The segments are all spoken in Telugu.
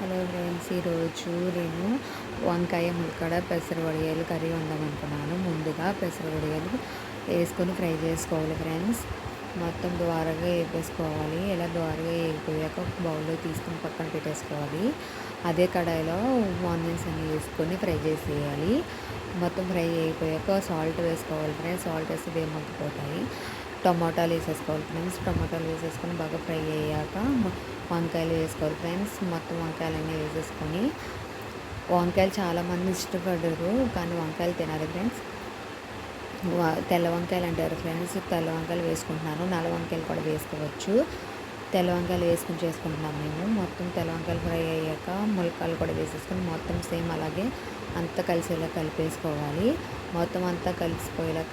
హలో ఫ్రెండ్స్, ఈరోజు నేను వంకాయ ములక్కడ పెసర వడియాలు కర్రీ వండామనుకున్నాను. ముందుగా పెసర వడియాలు వేసుకొని ఫ్రై చేసుకోవాలి ఫ్రెండ్స్. మొత్తం ద్వారగా వేపేసుకోవాలి. ఇలా ద్వారగా వేగిపోయాక ఒక బౌల్లో తీసుకొని పక్కన పెట్టేసుకోవాలి. అదే కడాయిలో ఆనియన్స్ అన్ని వేసుకొని ఫ్రై చేసేయాలి. మొత్తం ఫ్రై అయిపోయాక సాల్ట్ వేసుకోవాలి ఫ్రెండ్స్. సాల్ట్ వేస్తే వేమగ్గిపోతాయి. టమాటాలు వేసేసుకోవాలి ఫ్రెండ్స్. టమాటాలు వేసేసుకొని బాగా ఫ్రై అయ్యాక వంకాయలు వేసుకోవాలి ఫ్రెండ్స్. మొత్తం వంకాయలన్నీ వేసేసుకొని, వంకాయలు చాలామంది ఇష్టపడరు కానీ వంకాయలు తినాలి ఫ్రెండ్స్. తెల్ల వంకాయలు అంటారు ఫ్రెండ్స్. తెల్ల వంకాయలు వేసుకుంటున్నాను. నల్ల వంకాయలు కూడా వేసుకోవచ్చు. తెల్ల వంకాయలు వేసుకుని చేసుకుంటున్నాం మేము. మొత్తం తెల్ల వంకాయలు ఫ్రై అయ్యాక ములక్కాయలు కూడా వేసేసుకొని మొత్తం సేమ్ అలాగే అంతా కలిసేలా కలిపేసుకోవాలి. మొత్తం అంతా కలిసిపోయేలా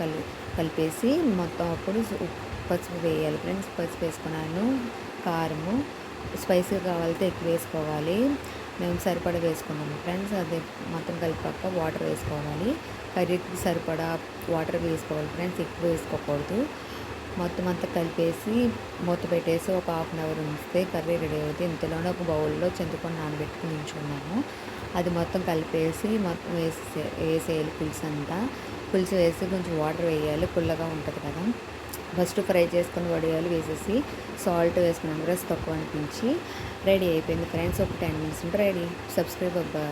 కలిపేసి మొత్తం అప్పుడు పసుపు వేయాలి ఫ్రెండ్స్. పసుపు వేసుకున్నాను. కారము స్పైసీగా కావాలితే ఎక్కువ వేసుకోవాలి. మేము సరిపడా వేసుకున్నాము ఫ్రెండ్స్. అదే మొత్తం కలిపాక వాటర్ వేసుకోవాలి. కర్రీకి సరిపడా వాటర్ వేసుకోవాలి ఫ్రెండ్స్, ఎక్కువ వేసుకోకూడదు. మొత్తం అంతా కలిపేసి మూత పెట్టేసి ఒక హాఫ్ అన్ అవర్ ఉంచితే కర్రీ రెడీ అవుతుంది. ఇంతలోనే ఒక బౌల్లో చింతపండు నానబెట్టుకుని ఉంచుకున్నాము. అది మొత్తం కలిపేసి మొత్తం వేసేయాలి పులుసు వేసి కొంచెం వాటర్ వేయాలి, పుల్లగా ఉంటుంది కదా. ఫస్ట్ ఫ్రై చేసుకుని వడియాలు వేసేసి సాల్ట్ వేసుకున్నాను. రైస్ తక్కువ అనిపించి రెడీ అయిపోయింది ఫ్రెండ్స్. ఒక 10 minutes ఉంటే రెడీ. సబ్స్క్రైబ్ అబ్బా.